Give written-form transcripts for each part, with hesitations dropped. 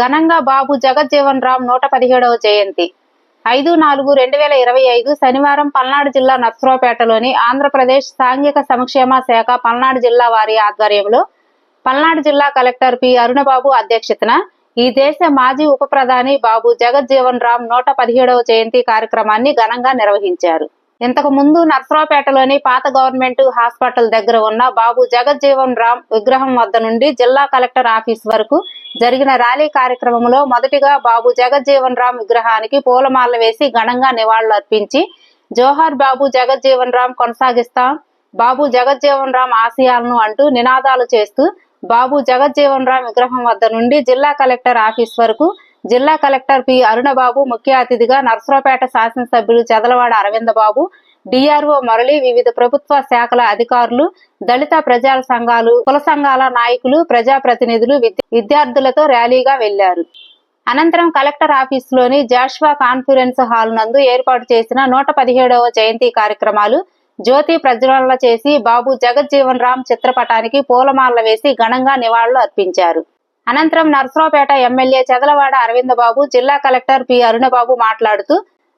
ఘనంగా బాబు జగజ్జీవన్ రామ్ 117వ జయంతి 5/4/2025 శనివారం పల్నాడు జిల్లా నర్సరావుపేటలోని ఆంధ్రప్రదేశ్ సాంఘిక సంక్షేమ శాఖ పల్నాడు జిల్లా వారి ఆధ్వర్యంలో పల్నాడు జిల్లా కలెక్టర్ పి అరుణబాబు అధ్యక్షతన ఈ దేశ మాజీ ఉప ప్రధాని బాబు జగజ్జీవన్ రామ్ 117వ జయంతి కార్యక్రమాన్ని ఘనంగా నిర్వహించారు. ఇంతకు ముందు నర్సరావుపేటలోని పాత గవర్నమెంట్ హాస్పిటల్ దగ్గర ఉన్న బాబు జగజ్జీవన్ రామ్ విగ్రహం వద్ద నుండి జిల్లా కలెక్టర్ ఆఫీస్ వరకు జరిగిన ర్యాలీ కార్యక్రమంలో మొదటిగా బాబు జగజ్జీవన్ రామ్ విగ్రహానికి పూలమాల వేసి ఘనంగా నివాళులు అర్పించి జోహార్ బాబు జగజ్జీవన్ రామ్ కొనసాగిస్తాం, బాబు జగజ్జీవన్ రామ్ ఆశయాలను అంటూ నినాదాలు చేస్తూ బాబు జగజ్జీవన్ రామ్ విగ్రహం వద్ద నుండి జిల్లా కలెక్టర్ ఆఫీస్ వరకు జిల్లా కలెక్టర్ పి అరుణబాబు ముఖ్య అతిథిగా నర్సరావుపేట శాసనసభ్యులు చెదలవాడ అరవిందబాబు, డిఆర్ఓ మురళి, వివిధ ప్రభుత్వ శాఖల అధికారులు, దళిత ప్రజా సంఘాలు, కుల సంఘాల నాయకులు, ప్రజాప్రతినిధులు, విద్యార్థులతో ర్యాలీగా వెళ్లారు. అనంతరం కలెక్టర్ ఆఫీసులోని జాషువా కాన్ఫరెన్స్ హాల్ నందు ఏర్పాటు చేసిన 117వ జయంతి కార్యక్రమాలు జ్యోతి ప్రజ్వలన చేసి బాబు జగజ్జీవన్ రామ్ చిత్రపటానికి పూలమాల వేసి ఘనంగా నివాళులు అర్పించారు. అనంతరం నర్సరావుపేట ఎమ్మెల్యే చెదలవాడ అరవిందబాబు, జిల్లా కలెక్టర్ పి అరుణబాబు మాట్లాడుతూ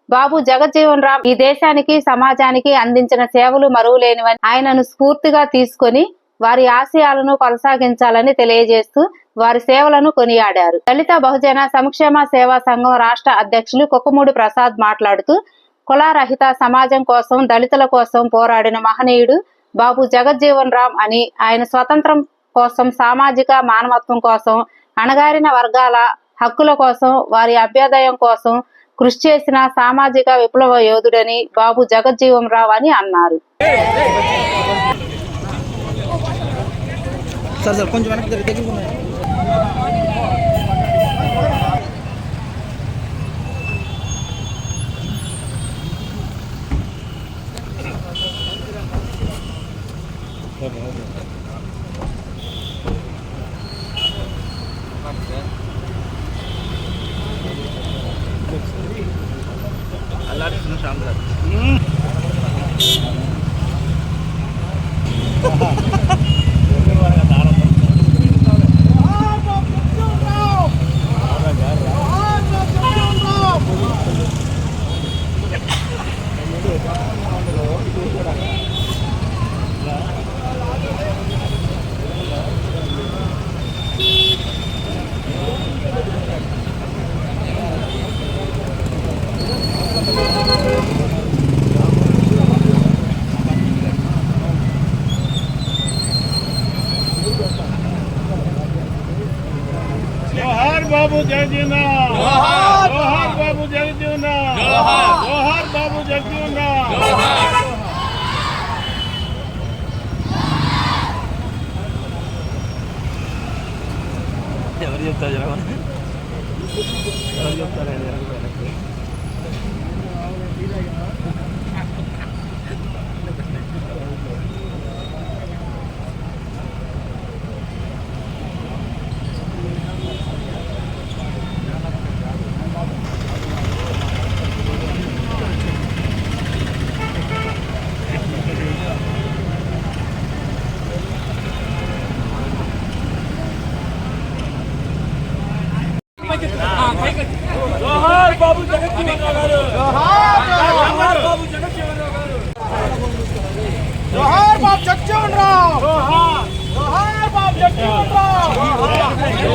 బాబు జగజ్జీవన్ రామ్ ఈ దేశానికి సమాజానికి అందించిన సేవలు మరువలేనివని, ఆయనను స్ఫూర్తిగా తీసుకొని వారి ఆశయాలను కొనసాగించాలని తెలియజేస్తూ వారి సేవలను కొనియాడారు. దళిత బహుజన సంక్షేమ సేవా సంఘం రాష్ట్ర అధ్యక్షులు కుక్కమూడి ప్రసాద్ మాట్లాడుతూ కులరహిత సమాజం కోసం, దళితుల కోసం పోరాడిన మహనీయుడు బాబు జగజ్జీవన్ రామ్ అని, ఆయన స్వతంత్రం కోసం, సామాజిక మానవత్వం కోసం, అణగారిన వర్గాల హక్కుల కోసం, వారి అభ్యుదయం కోసం కృషి చేసిన సామాజిక విప్లవ యోధుడని బాబు జగజ్జీవన్ రామ్ అని అన్నారు. बाबू जगजीवन जोहार बाबू जगजीवन जोहार बाबू जगजीवन ఎవరు చెప్తారు जोहार बाबू जगज्जीवन राम जोहार बाबू जगज्जीवन राम जोहार बाबू जगज्जीवन राम जोहार बाबू जगज्जीवन राम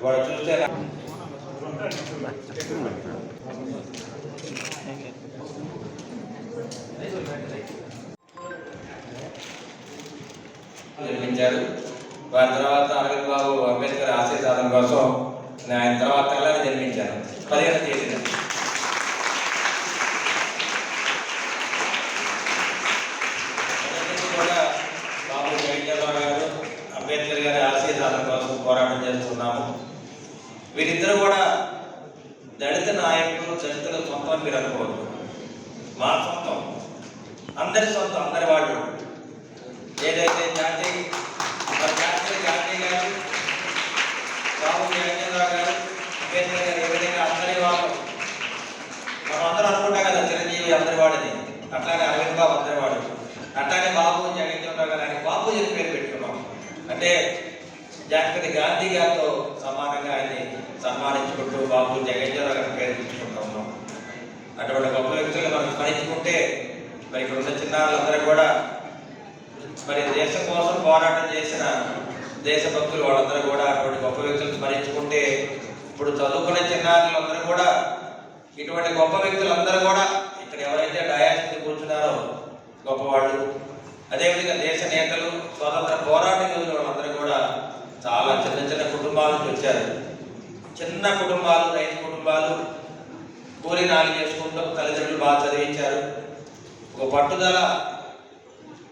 వాడు చూస్తే నిర్మించారు. వారి తర్వాత అరవింద్ బాబు అంబేద్కర్ ఆశయ సాధన కోసం ఆయన తర్వాత తెల్లారి జన్మించారు 15వ తేదీన. కూడా బాబు జగజ్జనరావు గారు అంబేద్కర్ గారి ఆశయ సాధన కోసం పోరాటం చేస్తున్నాము. వీరిద్దరూ కూడా దళిత నాయకులు, దళితుల సొంతం మీరు అనుకోవద్దు. మా సొంతం, అందరి సొంతం, అందరి వాళ్ళు. ఏదైతే జాతీయ గాంధీ గారు, బాబు జగజ్జనరావు గారు, అంబేద్కర్ గారు ఏ విధంగా అందరి వాళ్ళు, మనం అందరూ అనుకుంటాం కదా చిరంజీవి అందరి వాడిని, అట్లానే అరవింద్ బాబు అందరి వాడు, అట్లానే బాబు జగజ్జనరావు గారు ఆయన బాబు అని పేరు పెట్టుకున్నాం. అంటే జాతీయ గాంధీ గారితో సమానంగా ఆయన్ని సన్మానించుకుంటూ బాబు జగజ్జనరావు గారిని పేరు తెచ్చుకుంటున్నాం. అటువంటి గొప్ప వ్యక్తులు మనం స్మరించుకుంటే మరి ఇక్కడ ఉన్న చిన్నారులందరూ కూడా మరి దేశం కోసం పోరాటం చేసిన దేశభక్తులు వాళ్ళందరూ కూడా అటువంటి గొప్ప వ్యక్తులు స్మరించుకుంటే ఇప్పుడు చదువుకునే చిన్నారులందరూ కూడా ఇటువంటి గొప్ప వ్యక్తులందరూ కూడా ఇక్కడ ఎవరైతే డయాస్ మీద కూర్చున్నారో గొప్పవాళ్ళు, అదేవిధంగా దేశ నేతలు, స్వాతంత్ర పోరాట యోధులు వాళ్ళందరూ కూడా చాలా చిన్న చిన్న కుటుంబాల నుంచి వచ్చారు. చిన్న కుటుంబాలు, రైతు కుటుంబాలు, కూలి నాలి చేసుకుంటూ తల్లిదండ్రులు బాగా చదివించారు. ఒక పట్టుదల,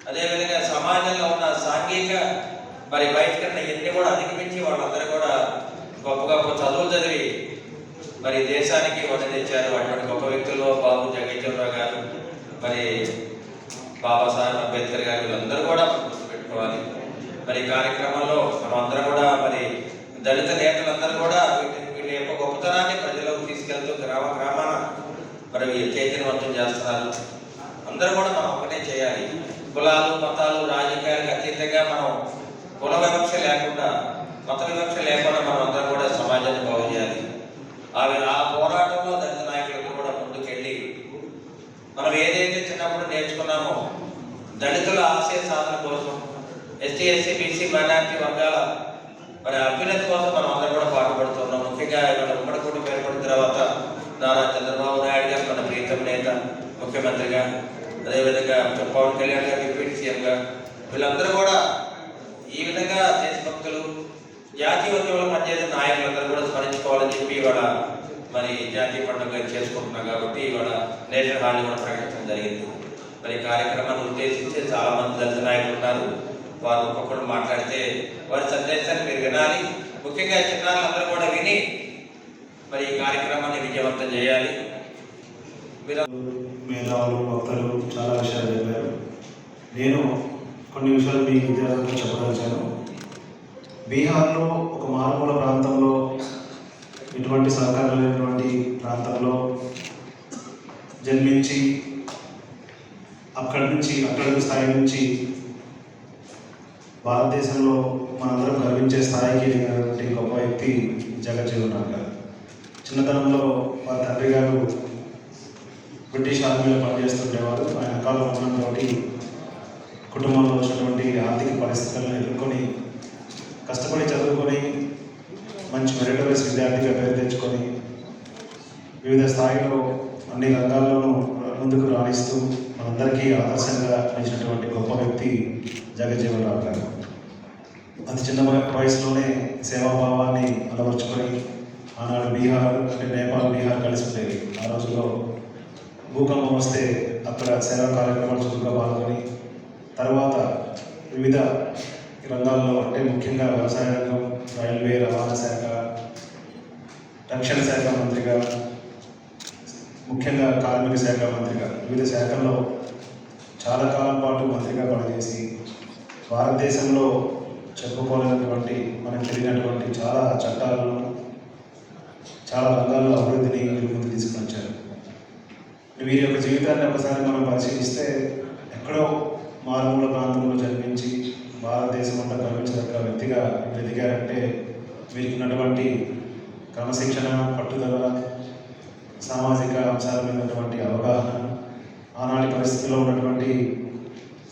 అదేవిధంగా సమాజంలో ఉన్న సాంఘిక మరి బహిష్కరణ ఇవన్నీ కూడా అధిగమించి వాళ్ళందరూ కూడా గొప్ప గొప్ప చదువులు చదివి మరి దేశానికి వన తెచ్చారు. అటువంటి గొప్ప వ్యక్తులు బాబు జగజ్జనరావు గారు, మరి బాబాసాహెబ్ అంబేద్కర్ గారు, వీళ్ళందరూ కూడా మనం గుర్తుపెట్టుకోవాలి. మరి కార్యక్రమంలో మనం అందరూ కూడా మరి దళిత నేతలందరూ కూడా వీటి యొక్క గొప్పతనాన్ని ప్రజలకు తీసుకెళ్తూ గ్రామాన మరి చైతన్యవంతం చేస్తున్నారు. అందరూ కూడా మనం ఒకటే చేయాలి. కులాలు, మతాలు, రాజకీయాలకు అతీతంగా మనం కుల వివక్ష లేకుండా, మత వివక్ష లేకుండా మనం అందరం కూడా సమాజాన్ని బాగు చేయాలి. ఆ పోరాటంలో దళిత నాయకులకు కూడా ముందుకెళ్ళి మనం ఏదైతే చిన్నప్పుడు నేర్చుకున్నామో దళితుల ఆశయ సాధన కోసం, ఎస్టీ, ఎస్సీ, బీసీ, మైనారిటీ వర్గాల మరి అభ్యున్నతి కోసం మనం అందరం కూడా పాటుపడుతున్నాం. ముఖ్యంగా ఇవాళ ఉమ్మడి కూటమి ఏర్పడిన తర్వాత నారా చంద్రబాబు నాయుడు గారు మన ప్రీతం నేత ముఖ్యమంత్రిగా, అదేవిధంగా పవన్ కళ్యాణ్ గారు డిప్యూటీ సీఎంగా, వీళ్ళందరూ కూడా ఈ విధంగా దేశభక్తులు, జాతీయ ఉద్యమంలో పనిచేసిన నాయకులందరూ కూడా స్మరించుకోవాలని చెప్పి ఇవాళ మరి జాతీయ పండుగ చేసుకుంటున్నాం. కాబట్టి ఇవాళ నేషనల్ హాల్ కూడా ప్రకటించడం జరిగింది. మరి కార్యక్రమాన్ని ఉద్దేశించి చాలా మంది దళిత నాయకులు ఉన్నారు. వారు ఒక్కొక్కరు మాట్లాడితే వారి సందేశాన్ని మీరు వినాలి. ముఖ్యంగా చిన్నారులందరూ కూడా విని మరి ఈ కార్యక్రమాన్ని విజయవంతం చేయాలి. మేధావులు, వక్తలు చాలా విషయాలు చెప్పారు. నేను కొన్ని విషయాలు మీ విద్యార్థులకు చెప్పదలిచాను. బీహార్లో ఒక మారుమూల ప్రాంతంలో, ఎటువంటి సహకారం లేనటువంటి ప్రాంతంలో జన్మించి అక్కడి స్థాయి నుంచి భారతదేశంలో మనందరం గర్వించే స్థాయికి ఎదిగినటువంటి గొప్ప వ్యక్తి జగజ్జీవన్ గారు. చిన్నతనంలో వారి తండ్రి గారు బ్రిటిష్ ఆర్మీలో పనిచేస్తుండేవారు. ఆయన అకాల మరణంతో కుటుంబంలో వచ్చినటువంటి ఆర్థిక పరిస్థితులను ఎదుర్కొని కష్టపడి చదువుకొని మంచి మెరిటోరియస్ విద్యార్థిగా పేరు తెచ్చుకొని వివిధ స్థాయిలో అన్ని రంగాల్లోనూ ముందుకు రాణిస్తూ మనందరికీ ఆదర్శంగా నిలిచినటువంటి గొప్ప వ్యక్తి జగజ్జీవన్ రావు గారు. అతి చిన్న వయసులోనే సేవాభావాన్ని అలవర్చుకొని ఆనాడు బీహార్ అంటే నేపాల్, బీహార్ కలిసి ఉండేది. ఆ రోజుల్లో భూకంపం వస్తే అక్కడ సేవా కార్యక్రమాలు చురుగ్గా పాల్గొని తర్వాత వివిధ రంగాల్లో అంటే ముఖ్యంగా వ్యవసాయ రంగం, రైల్వే, రవాణా శాఖ, రక్షణ శాఖ మంత్రిగా, ముఖ్యంగా కార్మిక శాఖ మంత్రిగా వివిధ శాఖల్లో చాలా కాలం పాటు మంత్రిగా పనిచేసి భారతదేశంలో చెప్పుకోలేనటువంటి మనకు తెలియనటువంటి చాలా చట్టాలను, చాలా రంగాల్లో అభివృద్ధిని వీరు ముందు తీసుకుని వచ్చారు. వీరి యొక్క జీవితాన్ని ఒకసారి మనం పరిశీలిస్తే ఎక్కడో మారుమూల ప్రాంతంలో జన్మించి భారతదేశం అంతా గర్వించదగ్గ వ్యక్తిగా ఎదిగారంటే వీరికి ఉన్నటువంటి క్రమశిక్షణ, పట్టుదల, సామాజిక అంశాల మీద ఉన్నటువంటి అవగాహన, ఆనాటి పరిస్థితుల్లో ఉన్నటువంటి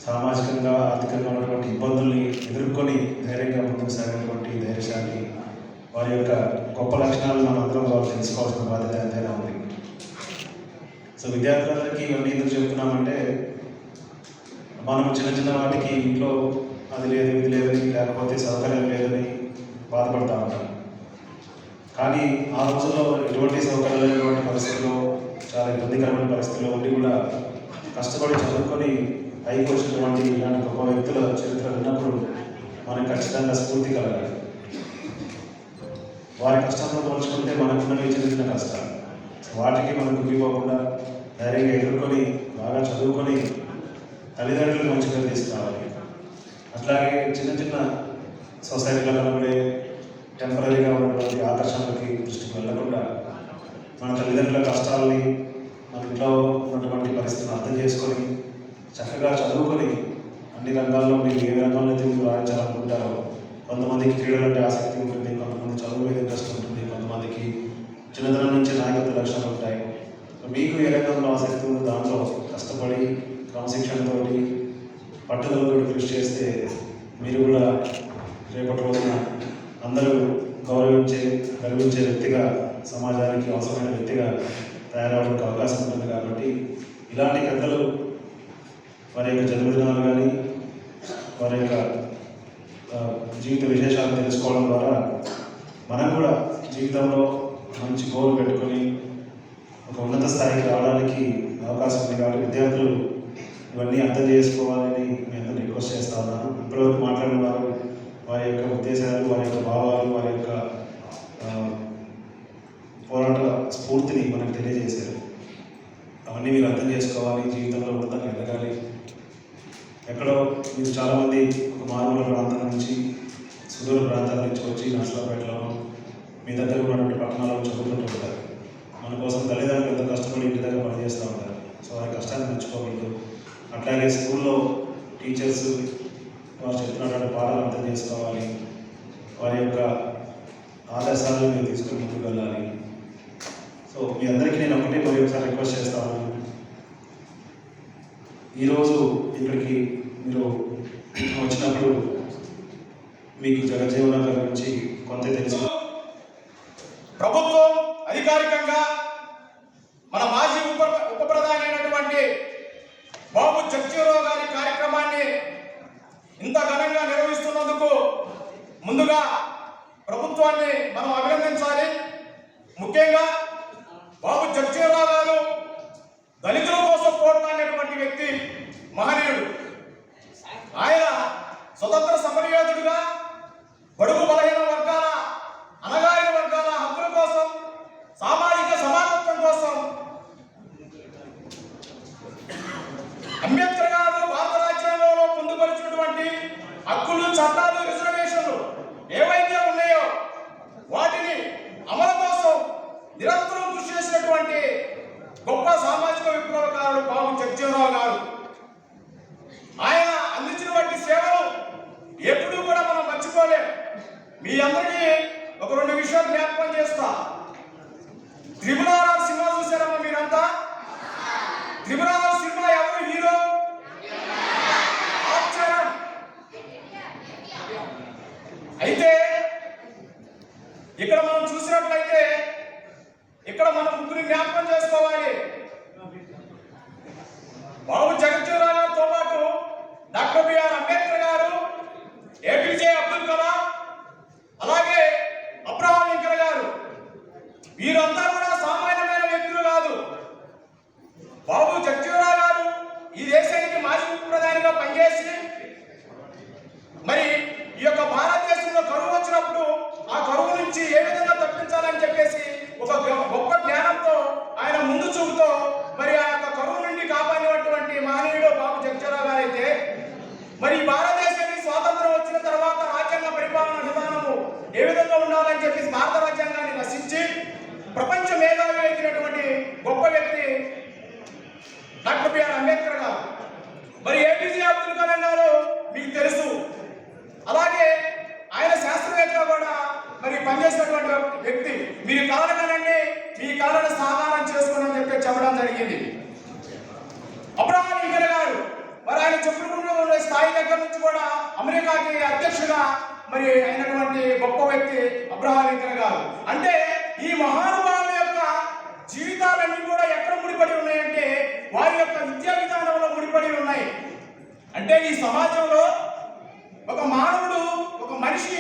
సామాజికంగా, ఆర్థికంగా ఉన్నటువంటి ఇబ్బందుల్ని ఎదుర్కొని ధైర్యంగా ముందుకు సాగినటువంటి ధైర్యశాలి వారి యొక్క గొప్ప లక్షణాలు మనం అందరం వాళ్ళు తెలుసుకోవాల్సిన బాధ్యత ఎంతైనా ఉంది. సో విద్యార్థులందరికీ ఇవన్నీ ఎందుకు చెప్తున్నామంటే, మనం చిన్న చిన్న వాటికి ఇంట్లో అది లేదు ఇది లేదని, లేకపోతే సౌకర్యం లేదని బాధపడుతూ ఉంటాం. కానీ ఆ రోజుల్లో ఎటువంటి సౌకర్యాలు లేనటువంటి పరిస్థితుల్లో, చాలా ఇబ్బందికరమైన పరిస్థితుల్లో ఉండి కూడా కష్టపడి చదువుకొని పైకి వచ్చినటువంటి ఇలాంటి గొప్ప వ్యక్తుల చరిత్ర విన్నప్పుడు మనకు ఖచ్చితంగా స్ఫూర్తి కలగాలి. వారి కష్టంతో పోల్చుకుంటే మనకున్నవి చిన్న చిన్న కష్టాలు, వాటికి మనం గురిపోకుండా ధైర్యంగా ఎదుర్కొని బాగా చదువుకొని తల్లిదండ్రులకు మంచి పేరు తీసుకురావాలి. అట్లాగే చిన్న చిన్న సొసైటీలో కనబడే టెంపరీగా ఉన్నటువంటి ఆకర్షణలకి దృష్టికి వెళ్ళకుండా మన తల్లిదండ్రుల కష్టాలని, మన ఇంట్లో ఉన్నటువంటి పరిస్థితులను అర్థం చేసుకొని చక్కగా చదువుకొని అన్ని రంగాల్లో మీరు ఏ రంగంలో అయితే మీరు రాయించాలనుకుంటారో, కొంతమందికి క్రీడలంటే ఆసక్తి ఉంటుంది, కొంతమంది చదువు మీద ఇంట్రెస్ట్ ఉంటుంది, కొంతమందికి చిన్నతనం నుంచి నాయకత్వ లక్షణాలు ఉంటాయి. మీకు ఏ రంగంలో ఆసక్తి ఉందో దాంట్లో కష్టపడి క్రమశిక్షణతో పట్టుదలతో కృషి చేస్తే మీరు కూడా రేపటి రోజున అందరూ గర్వించే వ్యక్తిగా, సమాజానికి అవసరమైన వ్యక్తిగా తయారవడానికి అవకాశం ఉంటుంది. కాబట్టి ఇలాంటి పెద్దలు వారి యొక్క జన్మదినాలు కానీ వారి యొక్క జీవిత విశేషాలు తెలుసుకోవడం ద్వారా మనం కూడా జీవితంలో మంచి గోల్ పెట్టుకొని ఒక ఉన్నత స్థాయికి రావడానికి అవకాశం ఉంది. కాబట్టి విద్యార్థులు ఇవన్నీ అర్థం చేసుకోవాలని నేను రిక్వెస్ట్ చేస్తా ఉన్నాను. ఇప్పటివరకు మాట్లాడిన వారి యొక్క ఉద్దేశాలు, వారి యొక్క భావాలు, వారి యొక్క పోరాట స్ఫూర్తిని మనకు తెలియజేశారు. అవన్నీ మీరు అర్థం చేసుకోవాలి, జీవితంలో ఉన్నతంగా ఎదగాలి. ఎక్కడో మీరు చాలామంది ఒక మారుమూల ప్రాంతం నుంచి, సుదూర ప్రాంతాల నుంచి వచ్చి నర్సరావుపేటలోనూ మీ దగ్గర ఉన్నటువంటి పట్టణాల్లో చదువుకుంటూ ఉంటారు. మన కోసం తల్లిదండ్రులు ఎంత కష్టపడి ఇంటి దగ్గర పనిచేస్తూ ఉంటారు. సో వారి కష్టాన్ని మెచ్చుకోకూడదు. అట్లాగే స్కూల్లో టీచర్స్ వారు చెప్తున్నటువంటి పాఠాలు అర్థం చేసుకోవాలి. వారి యొక్క ఆదర్శాలను మీరు తీసుకుని ముందుకు వెళ్ళాలి. సో మీ అందరికీ నేను ఒకటే ఒకసారి రిక్వెస్ట్ చేస్తాను. ఈరోజు ఇక్కడికి మీరు వచ్చినప్పుడు మీకు జగజ్జీవన గారి గురించి కొంత తెలుసు. ప్రభుత్వం అధికారికంగా మన మాజీ ఉప ప్రధాని అయినటువంటి బాబు జగజ్జీవనరావు గారి కార్యక్రమాన్ని ఇంత ఘనంగా నిర్వహిస్తున్నందుకు ముందుగా ప్రభుత్వాన్ని మనం అభినందించాలి. ముఖ్యంగా బాబు జగజ్జీవనరావు గారు దళితుల కోసం పోరాడినటువంటి వ్యక్తి, మహనీయుడు. ఆయన స్వతంత్ర సమరయోధుడుగా బడుగు బలహీన వర్గాల, అణగారిన వర్గాల హక్కుల కోసం, సామాజిక సమానత్వం కోసం అంబేద్కర్ గారు భారత రాజ్యాంగంలో పొందుపరిచినటువంటి హక్కులు, చట్టాలు, రిజర్వేషన్లు ఏవైతే ఉన్నాయో వాటిని అమలు కోసం నిరంతరం కృషి చేసినటువంటి గొప్ప సామాజిక విప్లవకారుడు బాబు జగజ్జీవనరావు గారు. ఆయన అందించినటువంటి సేవలు ఎప్పుడూ కూడా మనం మర్చిపోలేం. మీ అందరికీ ఒక 2 విషయాలు జ్ఞాపకం చేస్తా. త్రిపురారావు సినిమా చూశారమ్మా మీరంతా? త్రిపురారావు సినిమా ఎవరు హీరో? ఆచరణ్. అయితే ఇక్కడ మనం చూసినట్లయితే ఇక్కడ మనం ముగ్గురు జ్ఞాపకం చేసుకోవాలి. బాబు జగజ్జీవనరావు గారితో పాటు డాక్టర్ బిఆర్ అంబేద్కర్ గారు, ఏపీజే అబ్దుల్ కలాం, అలాగే అబ్రహాం లింకన్ గారు, వీరంతా కూడా సామాన్యమైన వ్యక్తులు కాదు. బాబు జగజ్జీవనరావు గారు ఈ దేశానికి మాజీ ప్రధానిగా పనిచేసి మరి ఈ యొక్క భారతదేశంలో కరువు వచ్చినప్పుడు ఆ కరువు నుంచి ఏ విధంగా తప్పించాలని చెప్పేసి ఒక గొప్ప జ్ఞానంతో, ఆయన ముందు చూపుతో మరి ఆ యొక్క కరువు నుండి కాపాడినటువంటి మహనీయుడు బాబు జగజ్జీవనరావు గారు. అయితే మరి భారతదేశానికి స్వాతంత్రం వచ్చిన తర్వాత రాజ్యాంగ పరిపాలన విధానము ఏ విధంగా ఉండాలని చెప్పేసి భారత రాజ్యాంగాన్ని రచించి ప్రపంచ మేధావి అయినటువంటి గొప్ప వ్యక్తి డాక్టర్ బిఆర్ అంబేద్కర్ గారు. మరి ఏపీజే అబ్దుల్ కలాం గారు మీకు తెలుసు. అలాగే ఆయన శాస్త్రవేత్తగా కూడా మరి పనిచేసినటువంటి వ్యక్తి. మీరు కళలు కనండి, మీ కళలను సాకారం చేసుకోనని చెప్పి చెప్పడం జరిగింది. అబ్రహాం లింకన్ గారు మరి ఆయన చెప్పుకున్న స్థాయి దగ్గర నుంచి కూడా అమెరికాకి అధ్యక్షుగా మరి అయినటువంటి గొప్ప వ్యక్తి అబ్రహాం లింకన్ గారు. అంటే ఈ మహానుభావుల యొక్క జీవితాలన్నీ కూడా ఎక్కడ ముడిపడి ఉన్నాయంటే వారి యొక్క విద్యా విధానంలో ముడిపడి ఉన్నాయి. అంటే ఈ సమాజంలో ఒక మానవుడు, ఒక మనిషి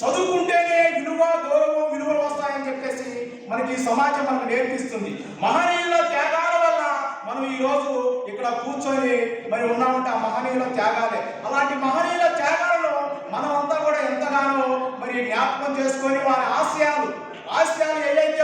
చదువుకుంటేనే విలువలు వస్తాయని చెప్పేసి మనకి ఈ సమాజం మనకు నేర్పిస్తుంది. మహనీయుల త్యాగాల వల్ల మనం ఈరోజు ఇక్కడ కూర్చొని మరి ఉన్నామంటే ఆ మహనీయుల త్యాగాలే. అలాంటి మహనీయుల త్యాగాలను మనం అంతా కూడా ఎంతగానో మరి జ్ఞాపకం చేసుకొని వారి ఆశయాలు ఏవైతే